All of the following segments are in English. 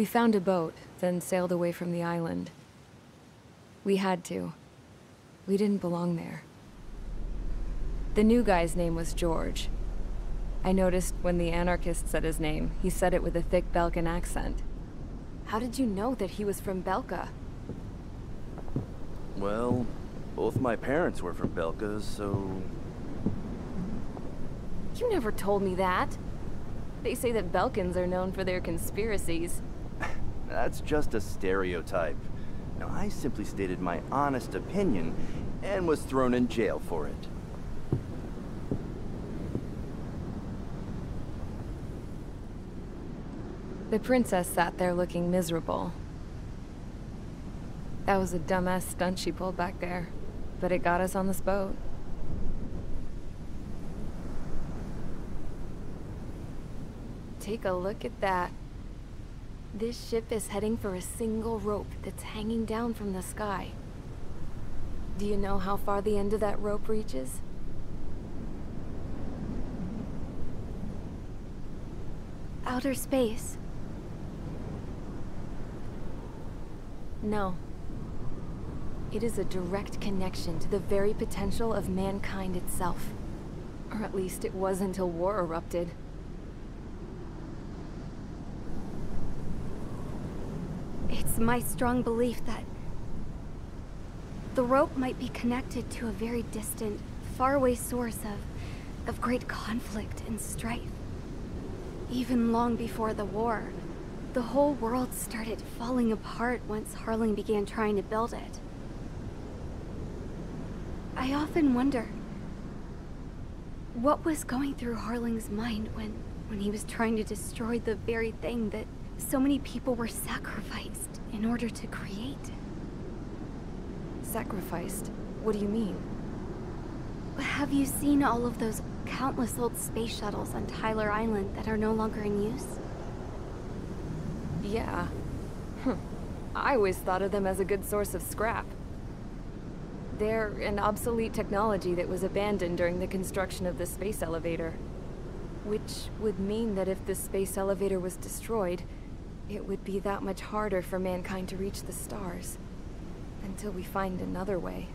We found a boat, then sailed away from the island. We had to. We didn't belong there. The new guy's name was George. I noticed when the anarchist said his name, he said it with a thick Belkan accent. How did you know that he was from Belka? Well, both my parents were from Belka, so... You never told me that. They say that Belkans are known for their conspiracies. That's just a stereotype. Now, I simply stated my honest opinion and was thrown in jail for it. The princess sat there looking miserable. That was a dumbass stunt she pulled back there, but it got us on this boat. Take a look at that. This ship is heading for a single rope that's hanging down from the sky. Do you know how far the end of that rope reaches? Outer space. No. It is a direct connection to the very potential of mankind itself. Or at least it was until war erupted. It's my strong belief that the rope might be connected to a very distant, faraway source of great conflict and strife. Even long before the war, the whole world started falling apart once Harling began trying to build it. I often wonder what was going through Harling's mind when he was trying to destroy the very thing that so many people were sacrificed in order to create. Sacrificed? What do you mean? Have you seen all of those countless old space shuttles on Tyler Island that are no longer in use? Yeah. I always thought of them as a good source of scrap. They're an obsolete technology that was abandoned during the construction of the space elevator. Which would mean that if the space elevator was destroyed, it would be that much harder for mankind to reach the stars. Until we find another way.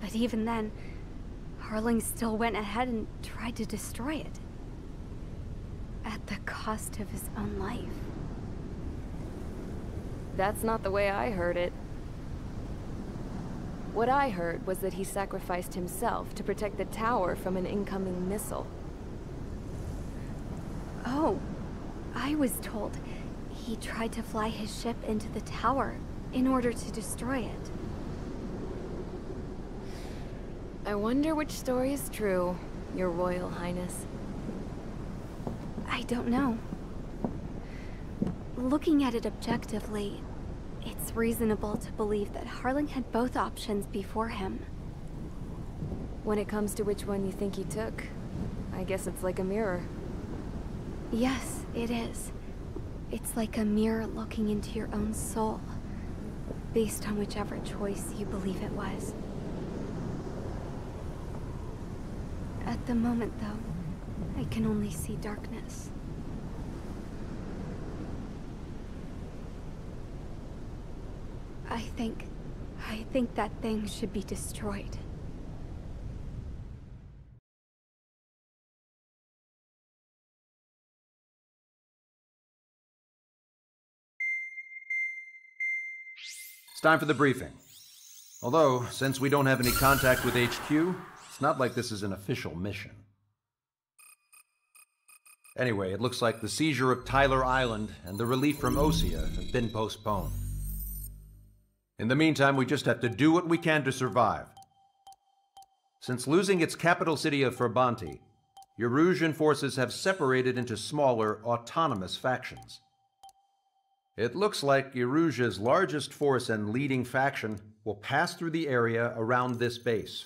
But even then, Harling still went ahead and tried to destroy it. At the cost of his own life. That's not the way I heard it. What I heard was that he sacrificed himself to protect the tower from an incoming missile. Oh, I was told he tried to fly his ship into the tower in order to destroy it. I wonder which story is true, Your Royal Highness. I don't know. Looking at it objectively, it's reasonable to believe that Harling had both options before him. When it comes to which one you think he took, I guess it's like a mirror. Yes, it is. It's like a mirror looking into your own soul, based on whichever choice you believe it was. At the moment, though, I can only see darkness. I think that thing should be destroyed. It's time for the briefing. Although, since we don't have any contact with HQ, it's not like this is an official mission. Anyway, it looks like the seizure of Tyler Island and the relief from Osea have been postponed. In the meantime, we just have to do what we can to survive. Since losing its capital city of Ferbanti, Erusian forces have separated into smaller, autonomous factions. It looks like Erusia's largest force and leading faction will pass through the area around this base.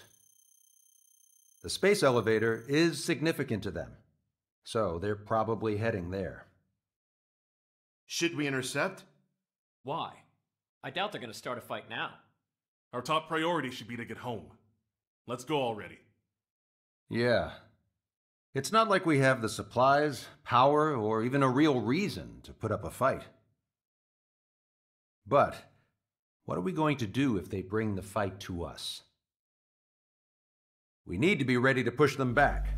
The space elevator is significant to them, so they're probably heading there. Should we intercept? Why? I doubt they're gonna start a fight now. Our top priority should be to get home. Let's go already. Yeah. It's not like we have the supplies, power, or even a real reason to put up a fight. But what are we going to do if they bring the fight to us? We need to be ready to push them back.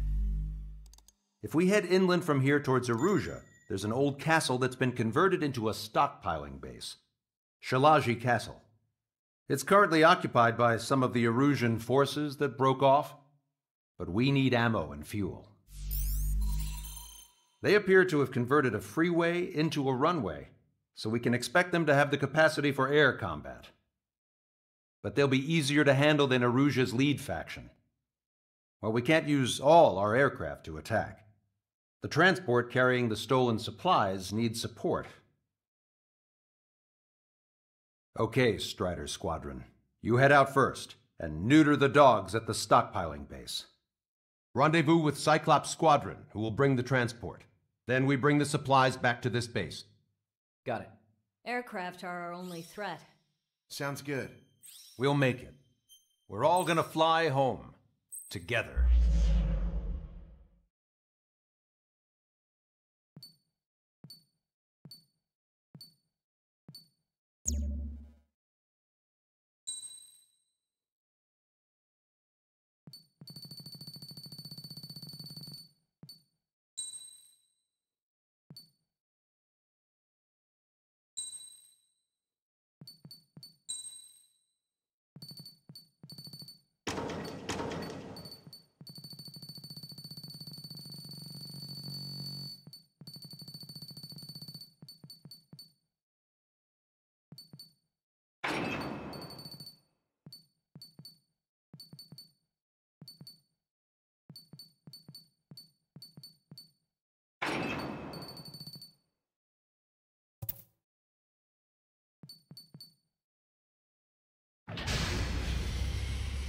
If we head inland from here towards Aruja, there's an old castle that's been converted into a stockpiling base. Shalaji Castle. It's currently occupied by some of the Arujan forces that broke off, but we need ammo and fuel. They appear to have converted a freeway into a runway, so we can expect them to have the capacity for air combat. But they'll be easier to handle than Aruja's lead faction. Well, we can't use all our aircraft to attack. The transport carrying the stolen supplies needs support. Okay, Strider Squadron. You head out first, and neuter the dogs at the stockpiling base. Rendezvous with Cyclops Squadron, who will bring the transport. Then we bring the supplies back to this base. Got it. Aircraft are our only threat. Sounds good. We'll make it. We're all gonna fly home. Together.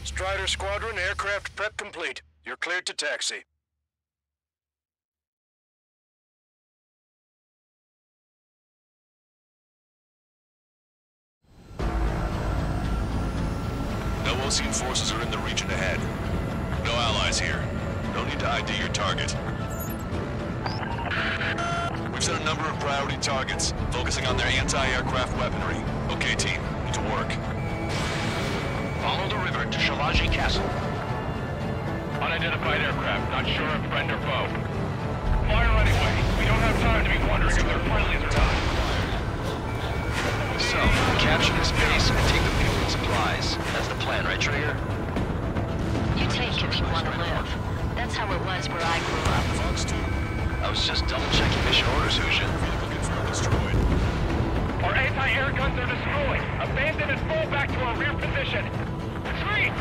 Strider Squadron, aircraft prep complete. You're cleared to taxi. No Osean forces are in the region ahead. No allies here. No need to ID your target. We've set a number of priority targets, focusing on their anti-aircraft weaponry. Okay, team, to work. Follow the river to Shalaji Castle. Unidentified aircraft, not sure if friend or foe. Fire anyway. We don't have time to be wondering if they're friendlies or not. So, capture this base and take the fuel and supplies. That's the plan, right, Trigger? You take if you want to live. That's how it was where I grew up. I was just double-checking mission orders, Hushin. Destroyed. Our anti-air guns are destroyed. Abandon and fall back to our rear position. Retreat!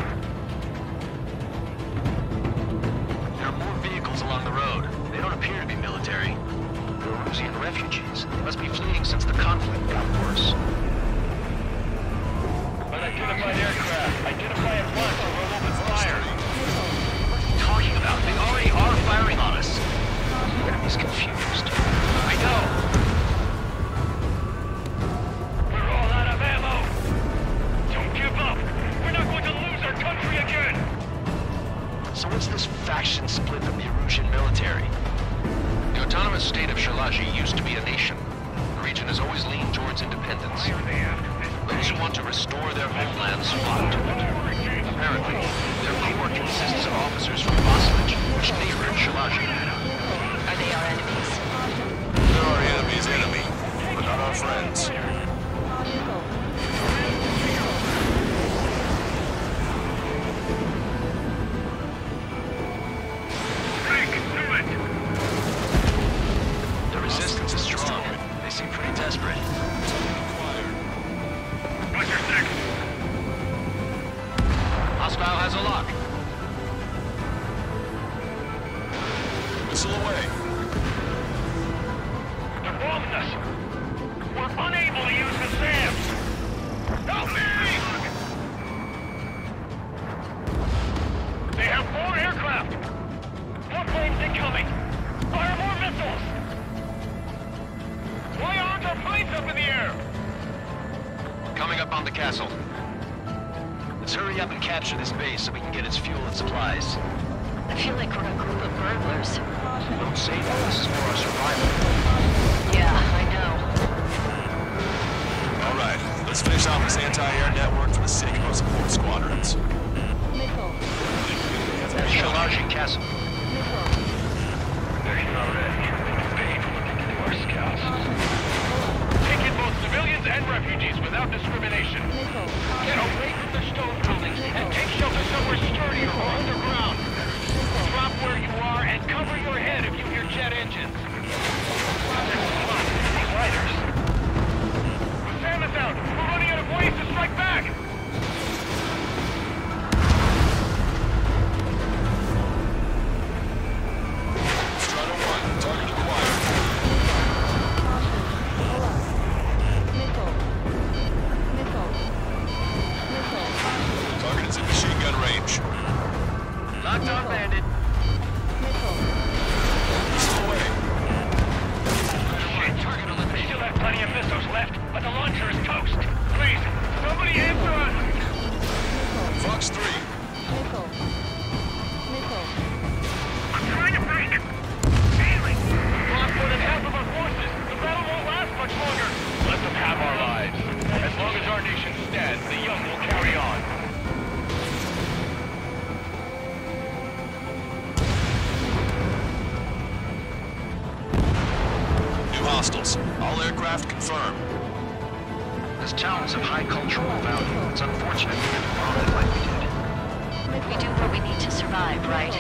There are more vehicles along the road. They don't appear to be military. They're Rusian refugees. They must be fleeing since the conflict got worse. Unidentified aircraft. Identify at once or we'll open fire. What are you talking about? They already are firing on us. The enemy's confused. I know. We're all out of ammo. Don't give up. We're not going to lose our country again. So what's this faction split of the Arusian military? The autonomous state of Shalaji used to be a nation. The region has always leaned towards independence. Those who want to restore their homelands flock to it. Apparently, their core consists of officers from Vassalage, which neighbored Shalaji. Are they our enemies? They're our enemy's enemy, but not our friends. The resistance is strong. They seem pretty desperate. What's your six? Hostile has a lock. Missile away. They're bombing us. We're unable to use the SAMs. Help me! They have 4 aircraft. 4 planes incoming. Fire more missiles. Why aren't our planes up in the air? Coming up on the castle. Let's hurry up and capture this base so we can get its fuel and supplies. I feel like we're a group of burglars. Don't say that. This is for our survival. Yeah, I know. All right, let's finish off this anti-air network for the sake of our support squadrons. That's Shalashi Castle. They're here already. Paid for looking into our scouts. Take in both civilians and refugees without discrimination. Get away from the stone buildings and take shelter somewhere sturdier or underground. Drop where you are and cover your head if you hear jet engines. These riders. Sam is out. We're running out of ways to strike back. Strider 1, target acquired. Target is in machine gun range. Locked on, bandit. Missile away. Target eliminated. We still have plenty of missiles left, but the launcher is toast. Please, somebody answer us. Fox 3. I'm trying to break. Failing. Lost more than half of our forces. The battle won't last much longer. Let them have our lives. As long as our nation stands, the young will carry on. New hostiles. All aircraft confirmed. This town is of high cultural value. It's unfortunate we didn't bomb it like we did. We do what we need to survive, right?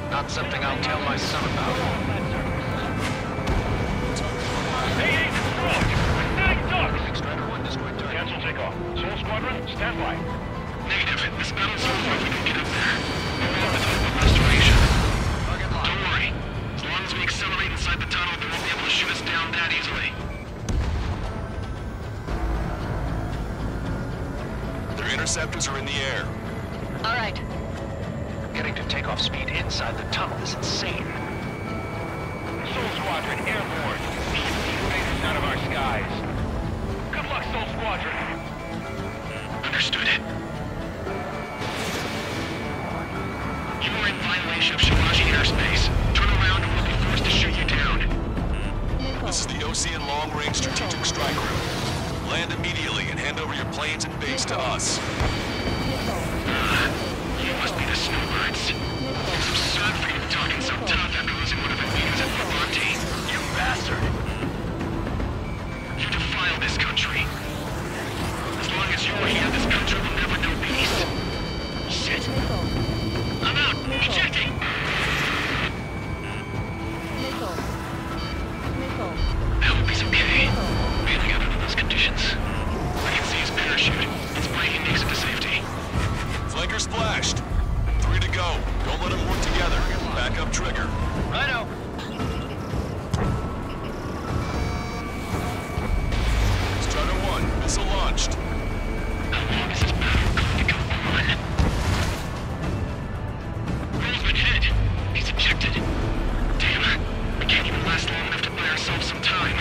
Not something I'll tell my son about. Hey, destroyed! We're setting ducks! Strider 1 destroyed target. Cancel takeoff. Soul Squadron, stand by. Negative. This battle's over if we don't get up there. We're all with hope of restoration. Target locked. Don't worry. As long as we accelerate inside the tunnel, they won't be able to shoot us down that easily. Their interceptors are in the air. All right. Getting to takeoff speed inside the tunnel is insane. Soul Squadron, airborne. Keep these invaders out of our skies. Good luck, Soul Squadron. Understood. You are in violation of Shalashi airspace. Turn around or we'll be forced to shoot you down. This is the Ocean Long-Range Strategic Strike Group. Land immediately and hand over your planes and base to us. You must be the snowbirds. It's absurd for you to talk so tough after losing one of the meetings at Levante. You bastard. You defile this country. As long as you are here, this country will never know peace. Shit. I'm out. Ejecting. I hope he's okay. Bailing out under those conditions. I can see his parachute. It's breaking exit to safety. Flanker splashed. 3 to go. Don't let them work together. Back up trigger. Righto. Strider 1, missile launched. How long is this battle going to go on? Roll's been hit. He's ejected. Damn. We can't even last long enough to buy ourselves some time.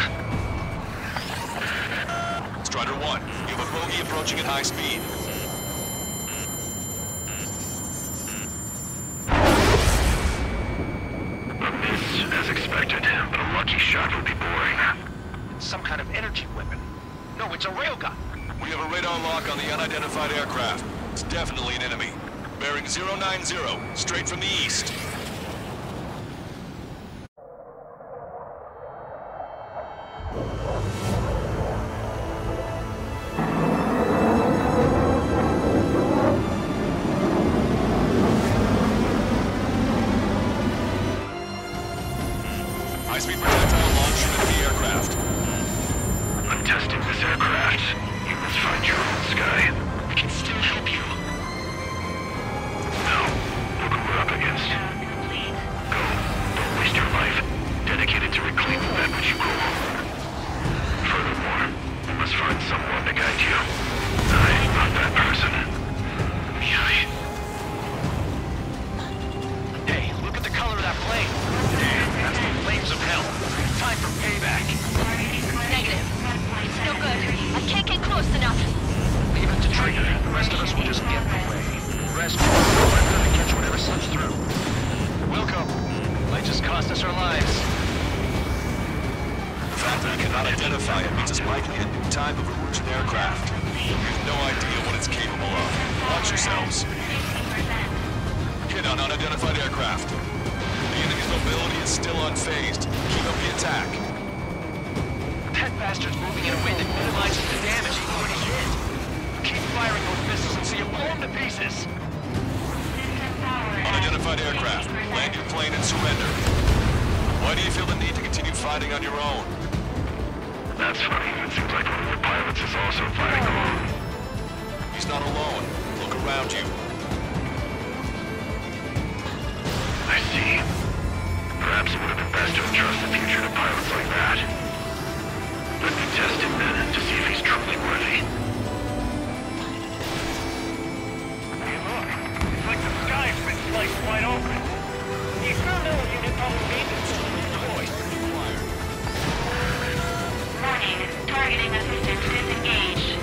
Strider 1, you have a bogey approaching at high speed. As expected, but a lucky shot would be boring. It's some kind of energy weapon. No, it's a railgun. We have a radar lock on the unidentified aircraft. It's definitely an enemy. Bearing 090, straight from the east. High-speed projectile launch into the aircraft. I'm testing this aircraft. You must find your own sky. We can still help you. No. Look what we're up against. Go. Don't waste your life. Dedicated to reclaiming that which you grow old. Furthermore, you must find someone to guide you. I'm not that person. Hey, look at the color of that plane. That's the flames of hell. Time for payback. Negative. It's no good. I can't get close enough. Leave it to Trigger. The rest of us will just get in the way. The rest will surrender and catch whatever slips through. aircraft we cannot identify it means it's likely a new type of emergent aircraft. We have no idea what it's capable of. Watch yourselves. Hit on unidentified aircraft. The enemy's mobility is still unfazed. Keep up the attack. That bastard's moving in a way that minimizes the damage even when he's hit. Keep firing those missiles until you blow him to pieces. Unidentified aircraft. Land your plane and surrender. Why do you feel the need to continue fighting on your own? That's funny. It seems like one of the pilots is also fighting alone. He's not alone. Look around you. I see. Perhaps it would have been best to entrust the future to pilots like that. Let me test him then, to see if he's truly worthy. Hey look, it's like the sky's been sliced wide open. The experimental unit propagation system is deployed. Warning, targeting assistance disengaged.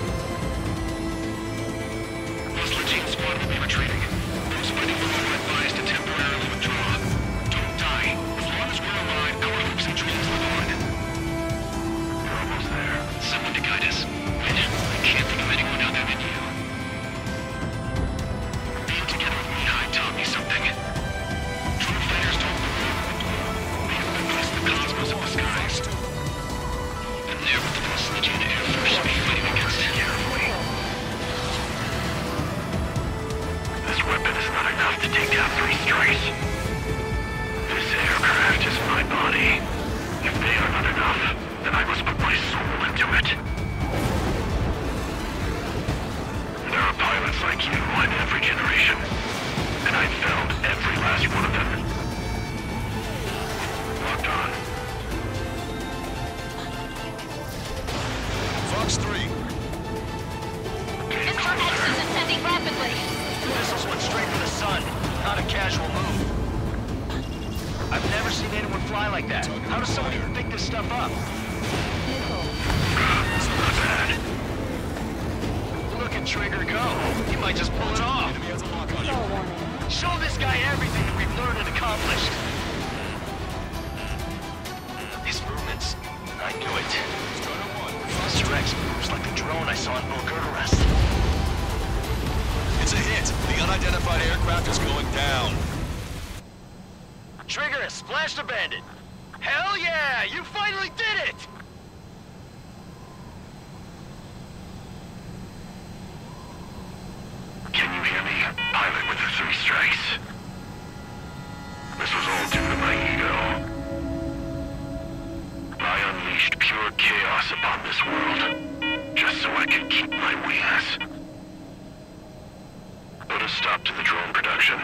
Hostile team squad will be retreating. Those fighting below are advised to temporarily withdraw. Don't die. As long as we're alive, our hopes and dreams live on. We're almost there. Someone to guide us. Wait, I can't think of anyone other than you. Be together with me, I taught me something. True fighters don't move. They have been blessed the cosmos of the skies. And there with the facility and air force be fighting against it carefully. This weapon is not enough to take down 3 strikes. This aircraft is my body. If they are not enough, then I must put my soul into it. There are pilots like you in every generation, and I've found every last one of them. Locked on. Fox 3. Mr. X is ascending rapidly. The missiles went straight for the sun. Not a casual move. I've never seen anyone fly like that. How does someone even pick this stuff up? It's not bad. Look at Trigger go. He might just pull it off. Show this guy everything that we've learned and accomplished. These movements, I knew it. Mr. X moves like the drone I saw in Bulgaris. It's a hit. The unidentified aircraft is going down. Trigger has splashed a bandit. Hell yeah! You finally did it! Can you hear me? Pilot with the 3 strikes. This was all due to my ego. I unleashed pure chaos upon this world, just so I could keep my wings. Put a stop to the drone production.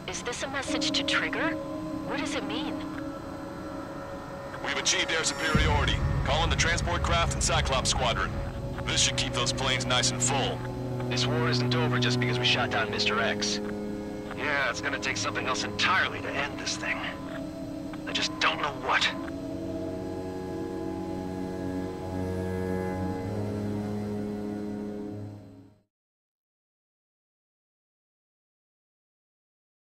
Is this a message to Trigger? What does it mean? We've achieved air superiority. Call in the transport craft and Cyclops Squadron. This should keep those planes nice and full. This war isn't over just because we shot down Mr. X. Yeah, it's gonna take something else entirely to end this thing. I just don't know what.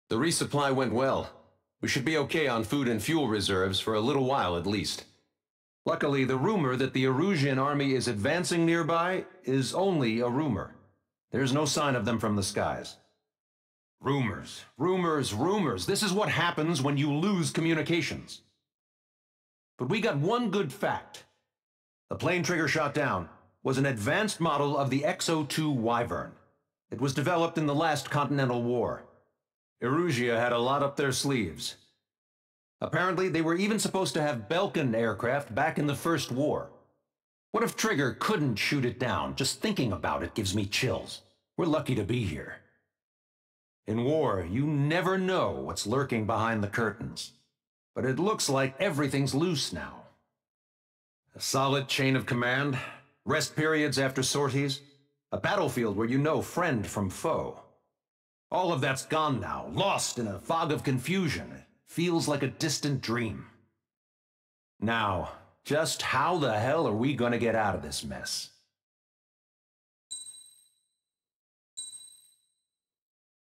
The resupply went well. We should be okay on food and fuel reserves for a little while at least. Luckily, the rumor that the Erusian army is advancing nearby is only a rumor. There's no sign of them from the skies. Rumors, rumors, rumors. This is what happens when you lose communications. But we got one good fact. The plane Trigger shot down was an advanced model of the X-02 Wyvern. It was developed in the last Continental War. Erusia had a lot up their sleeves. Apparently, they were even supposed to have Belkin aircraft back in the First War. What if Trigger couldn't shoot it down? Just thinking about it gives me chills. We're lucky to be here. In war, you never know what's lurking behind the curtains. But it looks like everything's loose now. A solid chain of command, rest periods after sorties, a battlefield where you know friend from foe. All of that's gone now, lost in a fog of confusion. It feels like a distant dream. Now, just how the hell are we gonna get out of this mess?